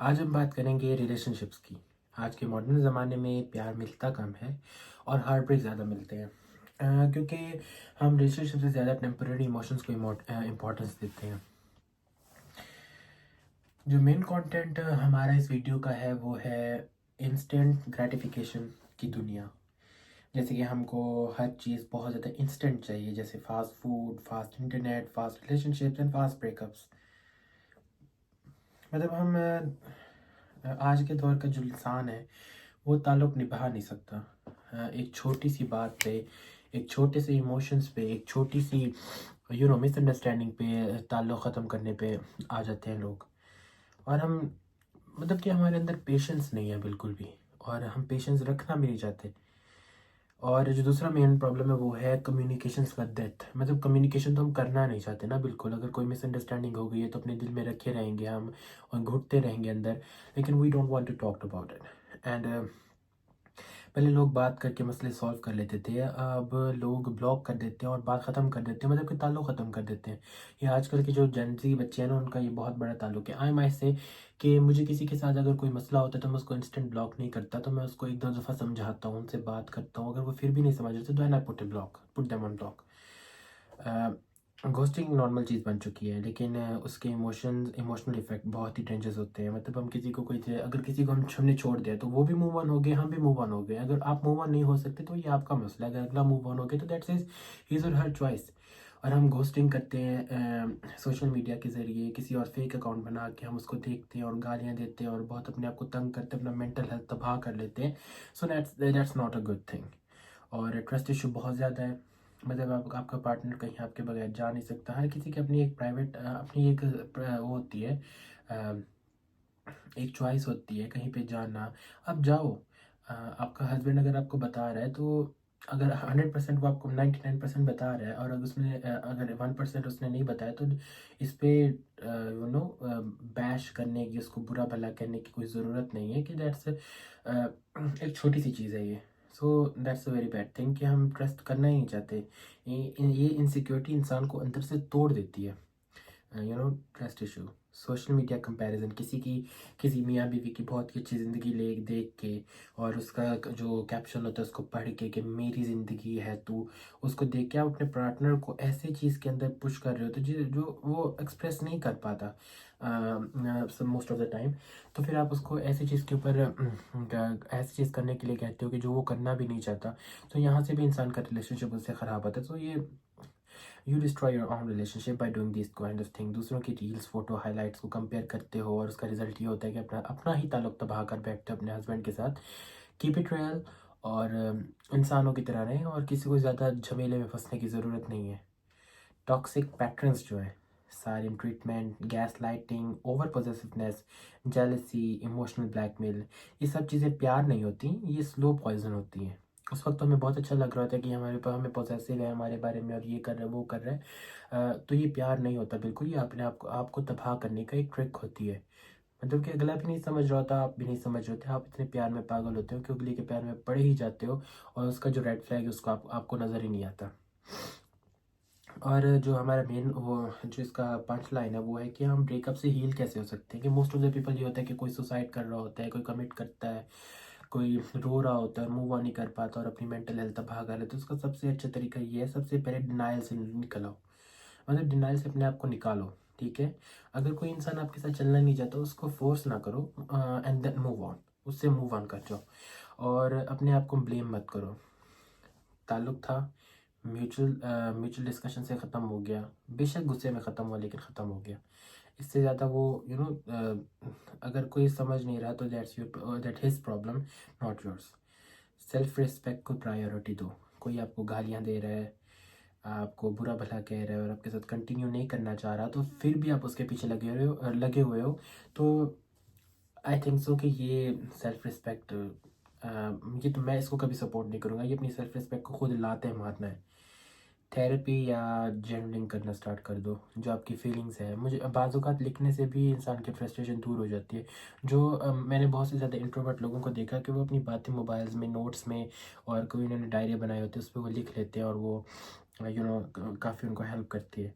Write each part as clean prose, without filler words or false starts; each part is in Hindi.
आज हम बात करेंगे रिलेशनशिप्स की। आज के मॉडर्न ज़माने में प्यार मिलता कम है और हार्ट ब्रेक ज़्यादा मिलते हैं। क्योंकि हम रिलेशनशिप से ज़्यादा टेम्पररी इमोशंस को इम्पोर्टेंस देते हैं। जो मेन कंटेंट हमारा इस वीडियो का है वो है इंस्टेंट ग्रेटिफिकेशन की दुनिया। जैसे कि हमको हर चीज़ बहुत ज़्यादा इंस्टेंट चाहिए, जैसे fast food, fast internet, fast relationships and fast breakups. मतलब हम आज के दौर का जो इंसान है वो ताल्लुक़ निभा नहीं सकता। एक छोटी सी बात पे, एक छोटे से इमोशंस पे, एक छोटी सी मिसअंडरस्टैंडिंग पे ताल्लुक़ ख़त्म करने पे आ जाते हैं लोग। और हम मतलब कि हमारे अंदर पेशेंस नहीं है बिल्कुल भी, और हम पेशेंस रखना भी नहीं चाहते। और जो दूसरा मेन प्रॉब्लम है वो है कम्युनिकेशंस विद डेथ। मतलब कम्युनिकेशन तो हम करना नहीं चाहते ना बिल्कुल। अगर कोई मिसअंडरस्टैंडिंग हो गई है तो अपने दिल में रखे रहेंगे हम और घुटते रहेंगे अंदर, लेकिन we don't want to talk about it. And पहले लोग बात करके मसले सॉल्व कर लेते थे, अब लोग ब्लॉक कर देते हैं और बात ख़त्म कर देते हैं, मतलब कि ताल्लुक़ ख़त्म कर देते हैं। ये आजकल के जो जेनज़ी बच्चे हैं ना, उनका ये बहुत बड़ा ताल्लुक़ है। आई माई से कि मुझे किसी के साथ अगर कोई मसला होता है तो मैं उसको इंस्टेंट ब्लॉक नहीं करता, तो मैं उसको एक दो दफ़ा समझाता हूँ, उनसे बात करता हूँ। अगर वो फिर भी नहीं समझ रहे तो then I put them on block. Ghosting normal चीज़ बन चुकी है, लेकिन उसके इमोशनल इफ़ेक्ट बहुत ही डेंजरस होते हैं। मतलब हम किसी को अगर किसी को हमने छोड़ दिया तो वो भी मूव ऑन हो गए, हम भी मूव ऑन हो गए। अगर आप मूव ऑन नहीं हो सकते तो ये आपका मसला है। अगर अगला मूव ऑन हो गया तो दैट्स हिज और हर चॉइस। और हम घोस्टिंग करते हैं सोशल मीडिया के ज़रिए, किसी और फेक अकाउंट बना के हम उसको देखते हैं और गालियाँ देते हैं और बहुत अपने आप को तंग करते हैं, अपना मेंटल हेल्थ तबाह कर लेते हैं। So that's not a good thing. और ट्रस्ट इशू बहुत ज़्यादा है। मतलब आपका पार्टनर कहीं आपके बगैर जा नहीं सकता। हर किसी की अपनी एक प्राइवेट अपनी एक वो होती है, अ, एक चॉइस होती है कहीं पे जाना। आप जाओ। आपका हस्बैंड अगर आपको बता रहा है तो अगर 100% वो आपको 99% बता रहा है, और अगर अगर 1% उसने नहीं बताया तो इस पे बैश करने की, उसको बुरा भला कहने की कोई ज़रूरत नहीं है कि दैट्स एक छोटी सी चीज़ है ये। So that's a very bad thing कि हम ट्रस्ट करना ही नहीं चाहते। ये इनसिक्योरिटी इंसान को अंदर से तोड़ देती है। Trust issue, social media comparison, किसी मियाँ बीवी की बहुत ही अच्छी ज़िंदगी ले देख के और उसका जो कैप्शन होता है उसको पढ़ के कि मेरी ज़िंदगी है तू, उसको देख के आप अपने पार्टनर को ऐसे चीज़ के अंदर पुश कर रहे हो तो जो वो एक्सप्रेस नहीं कर पाता मोस्ट ऑफ द टाइम। तो फिर आप उसको ऐसी चीज़ के ऊपर ऐसी चीज़ करने के लिए कहते हो कि जो वो करना भी नहीं चाहता। तो यहाँ से भी इंसान का रिलेशनशिप उससे ख़राब होता है। तो ये you destroy your own relationship by doing this kind of thing. दूसरों की रील्स, फोटो, हाइलाइट्स को कंपेयर करते हो और उसका रिजल्ट ये होता है कि अपना अपना ही ताल्लुक तबाह कर बैठते हो अपने हस्बैंड के साथ। कीप इट रियल और इंसानों की तरह रहें, और किसी को ज़्यादा झमेले में फंसने की ज़रूरत नहीं है। टॉक्सिक पैटर्न्स जो है, silent treatment, gaslighting, over possessiveness, jealousy, emotional blackmail, ये सब चीज़ें प्यार नहीं होती, ये स्लो पॉइजन होती हैं। उस वक्त हमें बहुत अच्छा लग रहा होता है कि हमारे पास हमें पॉसेसिव है हमारे बारे में और ये कर रहे हैं वो कर रहे हैं, तो ये प्यार नहीं होता बिल्कुल। ये अपने आपको तबाह करने का एक ट्रिक होती है। मतलब कि अगला भी नहीं समझ रहा होता, आप भी नहीं समझ रहे होते, आप इतने प्यार में पागल होते हो कि अगले के प्यार में पड़े ही जाते हो और उसका जो रेड फ्लैग है उसको आपको नज़र ही नहीं आता। और जो हमारा मेन वो जो इसका पंच लाइन है वो है कि हम ब्रेकअप से हील कैसे हो सकते हैं। कि मोस्ट ऑफ द पीपल ये होता है कि कोई सुसाइड कर रहा होता है, कोई कमिट करता है, कोई रो रहा होता है और मूव ऑन नहीं कर पाता और अपनी मेंटल हेल्थ तबाह कर लेता है। तो उसका सबसे अच्छा तरीका ये है, सबसे पहले डिनाइल से निकल आओ। मतलब डिनाइल से अपने आप को निकालो। ठीक है, अगर कोई इंसान आपके साथ चलना नहीं चाहता उसको फोर्स ना करो, एंड देन मूव ऑन, उससे मूव ऑन कर जाओ। और अपने आप को ब्लेम मत करो। ताल्लुक था, म्यूचुअल डिस्कशन से ख़त्म हो गया, बेशक गुस्से में ख़त्म हुआ लेकिन ख़त्म हो गया। इससे ज़्यादा वो अगर कोई समझ नहीं रहा तो that his problem, not yours. Self respect को प्रायोरिटी दो। कोई आपको गालियाँ दे रहा है, आपको बुरा भला कह रहा है और आपके साथ कंटिन्यू नहीं करना चाह रहा, तो फिर भी आप उसके पीछे लगे हुए हो, तो आई थिंक सो कि ये सेल्फ रिस्पेक्ट, ये तो मैं इसको कभी सपोर्ट नहीं करूँगा। ये अपनी सेल्फ रिस्पेक्ट को खुद लाते मारना है। थेरेपी या जर्नलिंग करना स्टार्ट कर दो। जो आपकी फीलिंग्स है, मुझे बाज़ औक़ात लिखने से भी इंसान की फ्रस्ट्रेशन दूर हो जाती है। जो मैंने बहुत से ज़्यादा इंट्रोवर्ट लोगों को देखा कि वो अपनी बातें मोबाइल्स में, नोट्स में और कोई उन्होंने डायरी बनाई होती है उस पे वो लिख लेते हैं और वो काफ़ी उनको हेल्प करती है।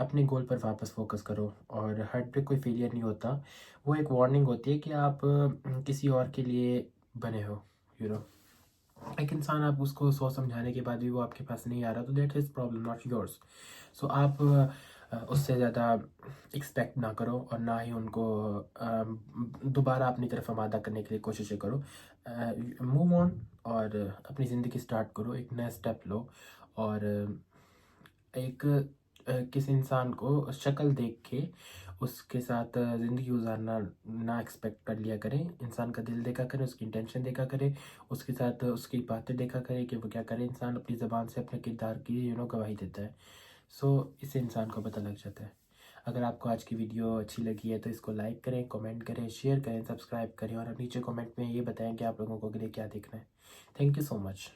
अपने गोल पर वापस फोकस करो। और हार्ट ब्रेक कोई फेलियर नहीं होता, वो एक वार्निंग होती है कि आप किसी और के लिए बने हो, यू नो। एक इंसान, आप उसको 100 समझाने के बाद भी वो आपके पास नहीं आ रहा, तो that is problem, not yours. So आप उससे ज़्यादा एक्सपेक्ट ना करो, और ना ही उनको दोबारा अपनी तरफ आमादा करने के लिए कोशिशें करो। मूव ऑन, और अपनी ज़िंदगी स्टार्ट करो, एक नया स्टेप लो। और एक किसी इंसान को शक्ल देख के उसके साथ ज़िंदगी गुजारना ना एक्सपेक्ट कर लिया करें। इंसान का दिल देखा करें, उसकी इंटेंशन देखा करें, उसके साथ उसकी बातें देखा करें कि वो क्या करे। इंसान अपनी ज़बान से अपने किरदार की गवाही देता है। सो इससे इंसान को पता लग जाता है। अगर आपको आज की वीडियो अच्छी लगी है तो इसको लाइक करें, कमेंट करें, शेयर करें, सब्सक्राइब करें, और नीचे कमेंट में ये बताएं कि आप लोगों को अगले क्या देखना है। Thank you so much.